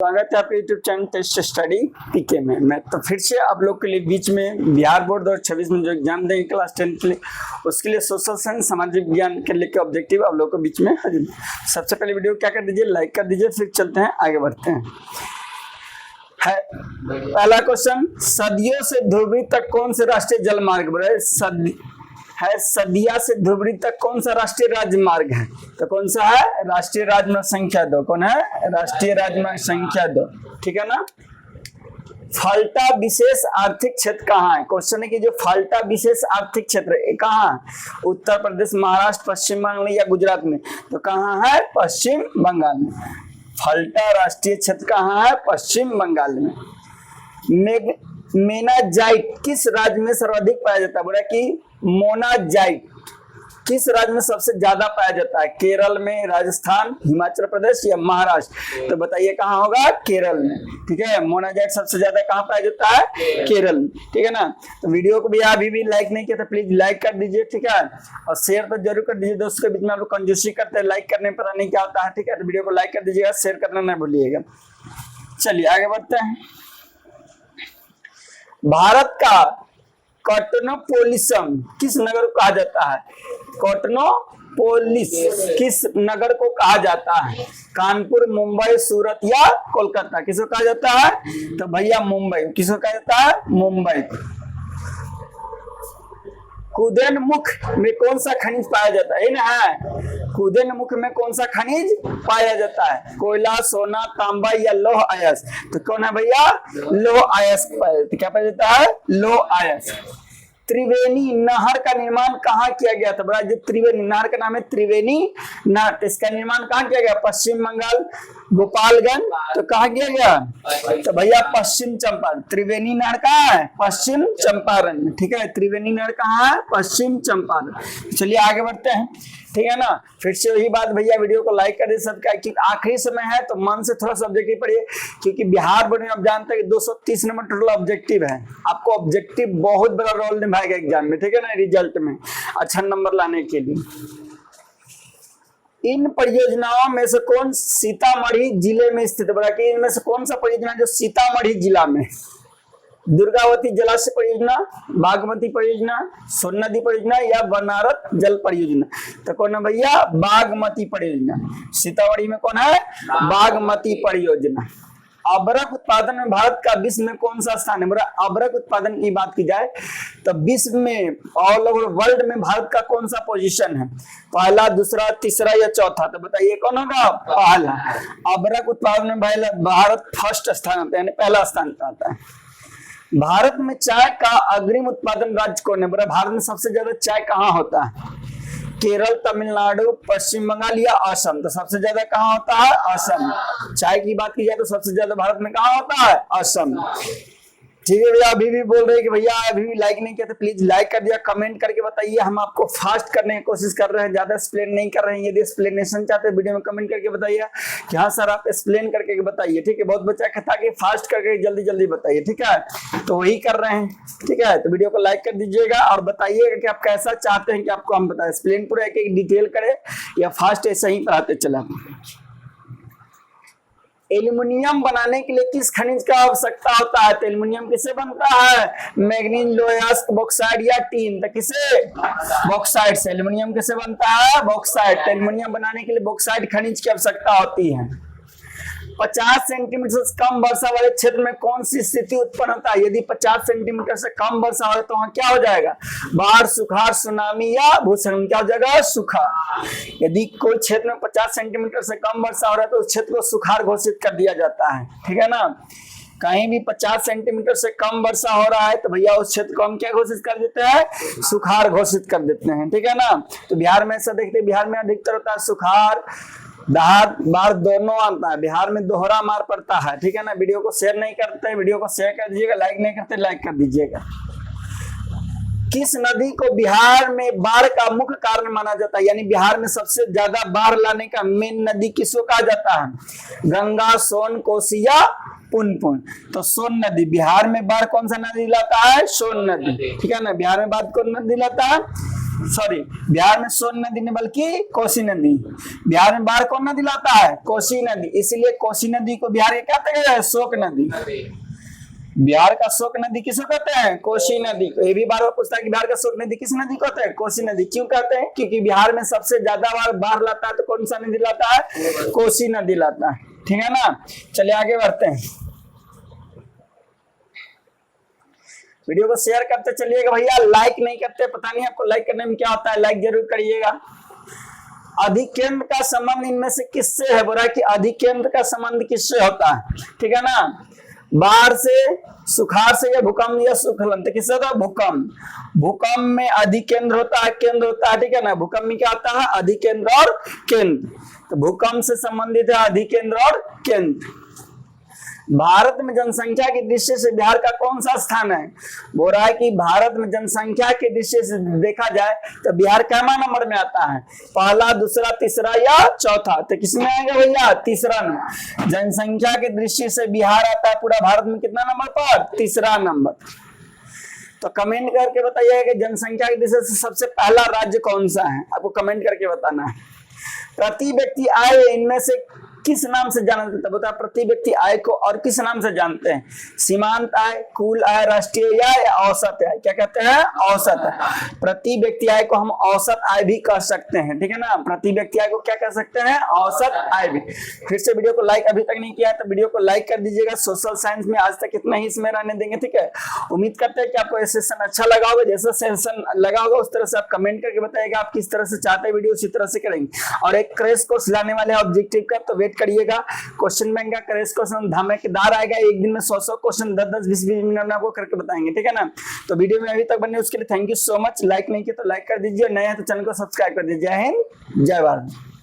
स्वागत है आपके यूट्यूब चैनल टेस्ट स्टडी पीके में। मैं तो फिर से आप लोग के लिए बीच में बिहार बोर्ड 2026 में जो एग्जाम देंगे क्लास 10 के लिए, उसके लिए सोशल साइंस सामाजिक विज्ञान के लेकर ऑब्जेक्टिव आप लोग को बीच में हाजिर। सबसे पहले वीडियो क्या कर दीजिए, लाइक कर दीजिए, फिर चलते हैं आगे बढ़ते हैं। है पहला क्वेश्चन, सदियों से धुबरी तक कौन से राष्ट्रीय जल मार्ग सदिया से धुबरी तक कौन सा राष्ट्रीय राजमार्ग है? तो कौन सा है? राष्ट्रीय राजमार्ग संख्या 2। कौन है? राष्ट्रीय राजमार्ग संख्या 2। ठीक है ना। फाल्टा विशेष आर्थिक क्षेत्र कहाँ है? क्वेश्चन है कि जो फाल्टा विशेष आर्थिक क्षेत्र कहाँ है? उत्तर प्रदेश, महाराष्ट्र, पश्चिम बंगाल या गुजरात में? तो कहाँ है? पश्चिम बंगाल में। फाल्टा राष्ट्रीय क्षेत्र कहाँ है? पश्चिम बंगाल में। मोनाजाइट किस राज्य में सर्वाधिक पाया जाता है? बोला कि मोनाजाइट किस राज्य में सबसे ज्यादा पाया जाता है? केरल में, राजस्थान, हिमाचल प्रदेश या महाराष्ट्र? तो बताइए कहाँ होगा? केरल में। ठीक है, मोनाजाइट सबसे ज्यादा कहाँ पाया जाता है? केरल में। ठीक है ना। तो वीडियो को भी अभी भी लाइक नहीं किया तो प्लीज लाइक कर दीजिए। ठीक है, और शेयर तो जरूर कर दीजिए। दोस्तों के बीच में आप लोग कंजूसी करते हैं, लाइक करने पता नहीं क्या होता है। ठीक है, तो वीडियो को लाइक कर दीजिएगा, शेयर करना ना भूलिएगा। चलिए आगे बढ़ते हैं। भारत का कॉटनोपोलिसम किस नगर को कहा जाता है? कॉटनोपोलिस किस नगर को कहा जाता है? कानपुर, मुंबई, सूरत या कोलकाता? किसको कहा जाता है? तो भैया मुंबई। किसको कहा जाता है? मुंबई। कुदेनमुख में कौन सा खनिज पाया जाता है? ना कुदेनमुख में कौन सा खनिज पाया जाता है? कोयला, सोना, तांबा या लौह अयस्क? तो कौन है भैया? लौह अयस्क। तो क्या पाया जाता है? लौह अयस्क। त्रिवेणी नहर का निर्माण कहाँ किया गया था? बड़ा जो त्रिवेणी नहर का नाम है त्रिवेणी नहर, इसका निर्माण कहाँ किया गया? पश्चिम बंगाल, गोपालगंज। तो कहाँ किया गया? तो भैया पश्चिम चंपारण। त्रिवेणी नहर कहाँ है? पश्चिम चंपारण में। ठीक है, त्रिवेणी नहर कहाँ है? पश्चिम चंपारण। चलिए आगे बढ़ते हैं। ठीक है ना। फिर से वही बात भैया, वीडियो को लाइक कर दे सबका, क्योंकि आखिरी समय है तो मन से थोड़ा सा ऑब्जेक्टिव पढ़िए, क्योंकि बिहार बोर्ड में आप जानते हैं कि 230 नंबर टोटल ऑब्जेक्टिव है। आपको ऑब्जेक्टिव बहुत बड़ा रोल निभाएगा एग्जाम में। ठीक है ना, रिजल्ट में अच्छा नंबर लाने के लिए। इन परियोजनाओं में से कौन सीतामढ़ी जिले में स्थित है? बड़ा कि इनमें से कौन सा परियोजना जो सीतामढ़ी जिला में? दुर्गावती जलाशय परियोजना, बागमती परियोजना, सोन नदी परियोजना या बनारस जल परियोजना? तो कौन है भैया? बागमती परियोजना। सीतामढ़ी में कौन है? बागमती परियोजना। अबरक उत्पादन में भारत का विश्व में कौन सा स्थान है? अबरक उत्पादन की बात की जाए तो विश्व में ऑल ओवर वर्ल्ड में भारत का कौन सा पोजीशन है? पहला, दूसरा, तीसरा या चौथा? तो बताइए कौन होगा? पहला। अबरक उत्पादन में भारत फर्स्ट स्थान आता है, यानी पहला स्थान आता है। भारत में चाय का अग्रिम उत्पादन राज्य कौन है? भारत में सबसे ज्यादा चाय कहाँ होता है? केरल, तमिलनाडु, पश्चिम बंगाल या असम? तो सबसे ज्यादा कहाँ होता है? असम। चाय की बात की जाए तो सबसे ज्यादा भारत में कहाँ होता है? असम। ठीक है भैया, अभी भी बोल रहे हैं कि भैया अभी भी लाइक नहीं किया तो प्लीज लाइक कर दिया, कमेंट करके बताइए। हम आपको फास्ट करने की कोशिश कर रहे हैं, ज्यादा एक्सप्लेन नहीं कर रहे हैं। यदि एक्सप्लेनेशन चाहते हैं वीडियो में कमेंट करके बताइए कि हाँ सर आप एक्सप्लेन करके बताइए। ठीक है, बहुत बच्चा कहता है कि फास्ट करके जल्दी जल्दी बताइए। ठीक है, तो वही कर रहे हैं। ठीक है, तो वीडियो को लाइक कर दीजिएगा और बताइएगा कि आप कैसा चाहते हैं कि आपको हम बताएं, एक्सप्लेन पूरा एक डिटेल करें या फास्ट ऐसा ही पढ़ाते चला। एल्युमिनियम बनाने के लिए किस खनिज का आवश्यकता होता है? तो एल्युमिनियम किससे बनता है? मैग्नीज, लोहा, बॉक्साइट या टीन? तो किसे? बॉक्साइट से। एल्युमिनियम किससे बनता है? बॉक्साइट। तो एल्युमिनियम बनाने के लिए बॉक्साइट खनिज की आवश्यकता होती है। 50 सेंटीमीटर से कम वर्षा वाले क्षेत्र में कौन सी स्थिति उत्पन्न होता है? यदि 50 सेंटीमीटर से कम वर्षा हो तो वहां क्या हो जाएगा? बाढ़, सुखाड़, सुनामी या भूस्खलन? क्या हो जाएगा? सुखाड़। यदि कोई क्षेत्र में 50 सेंटीमीटर से कम वर्षा हो रहा है तो उस क्षेत्र को सुखाड़ घोषित कर दिया जाता है। ठीक है ना। कहीं भी 50 सेंटीमीटर से कम वर्षा हो रहा है तो भैया उस क्षेत्र को हम क्या घोषित कर देते हैं? सुखाड़ घोषित कर देते हैं। ठीक है ना। तो बिहार में ऐसा देखते हैं, बिहार में अधिकतर होता है सुखाड़, बाढ़ दोनों आता है। बिहार में दोहरा मार पड़ता है। ठीक है ना। वीडियो को शेयर नहीं करते, वीडियो को शेयर कर दीजिएगा, लाइक नहीं करते लाइक कर दीजिएगा। किस नदी को बिहार में बाढ़ का मुख्य कारण माना जाता है? यानी बिहार में सबसे ज्यादा बाढ़ लाने का मेन नदी किसको कहा जाता है? गंगा, सोन, कोसी या पुनपुन? तो सोन नदी। बिहार में बाढ़ कौन सा नदी लाता है? सोन नदी। ठीक है ना। बिहार में बाढ़ कौन नदी लाता है? सॉरी, बिहार में सोन नदी नहीं बल्कि कोसी नदी। बिहार में बाढ़ कौन नदी लाता है? कोसी नदी। इसलिए कोसी नदी को बिहार के क्या कहते हैं? शोक नदी। बिहार का शोक नदी किसको कहते हैं? कोसी नदी को। ये भी बार बार पूछता है कि बिहार का शोक नदी किस नदी को कहते हैं? कोसी नदी। क्यों कहते हैं? क्योंकि बिहार में सबसे ज्यादा बार बाढ़ लाता है तो कौन सा नदी लाता है? कोसी नदी लाता है। ठीक है ना। चलिए आगे बढ़ते हैं, वीडियो को शेयर करते चलिएगा भैया। लाइक नहीं करते, पता नहीं आपको लाइक करने में क्या होता है, लाइक जरूर करिएगा। अधिकेंद्र का संबंध इनमें से किससे है? बोला कि अधिकेंद्र का संबंध किससे होता है? ठीक है ना। बाढ़ से, सुखाड़ से, या भूकंप या सुखलन, तो किससे होता है? भूकंप। भूकंप में अधिकेंद्र होता है, केंद्र होता है। ठीक है ना। भूकंप में क्या होता है? अधिकेंद्र और केंद्र। तो भूकंप से संबंधित है अधिकेंद्र और केंद्र। भारत में जनसंख्या की दृष्टि से बिहार का कौन सा स्थान है? बोल रहा है कि भारत में जनसंख्या की दृष्टि से देखा जाए तो बिहार कैमा नंबर में आता है? पहला, दूसरा, तीसरा या चौथा? तो किसमें आएगा भैया? तीसरा नंबर। जनसंख्या की दृष्टि से बिहार आता है पूरा भारत में कितना नंबर पर? तीसरा नंबर। तो कमेंट करके बताइए कि जनसंख्या की दृष्टि से सबसे पहला राज्य कौन सा है? आपको कमेंट करके बताना है। प्रति व्यक्ति आय इनमें से किस नाम से जाना जाता है? बता, प्रति व्यक्ति आय को और किस नाम से जानते हैं? सीमांत आय, कुल आय, राष्ट्रीय आय या औसत आय? क्या कहते हैं? औसत आय। प्रति व्यक्ति आय को हम औसत आय भी कह सकते हैं। ठीक है ना। प्रति व्यक्ति आय को क्या कह सकते हैं? औसत आय भी। फिर से वीडियो को लाइक अभी तक नहीं किया है तो वीडियो को लाइक कर दीजिएगा। सोशल साइंस में आज तक इतना ही इसमें रहने देंगे। ठीक है। उम्मीद करते हैं कि आपको ये सेशन अच्छा लगा होगा। जैसा सेशन लगा होगा उस तरह से आप कमेंट करके बताइएगा आप किस तरह से चाहते हैं वीडियो, उसी तरह से करेंगे। और एक क्रैश कोर्स लाने वाले ऑब्जेक्टिव का, तो वेट करिएगा। क्वेश्चन बैंक का क्रैश क्वेश्चन धमाकेदार आएगा। एक दिन में 100 क्वेश्चन 10-10, 20-20 मिनट में आपको करके बताएंगे। ठीक है ना। तो वीडियो में अभी तक बने उसके लिए thank you so much. Like नहीं किया तो लाइक कर दीजिए, नए हैं तो चैनल को सब्सक्राइब कर दीजिए। जय हिंद, जय भारत।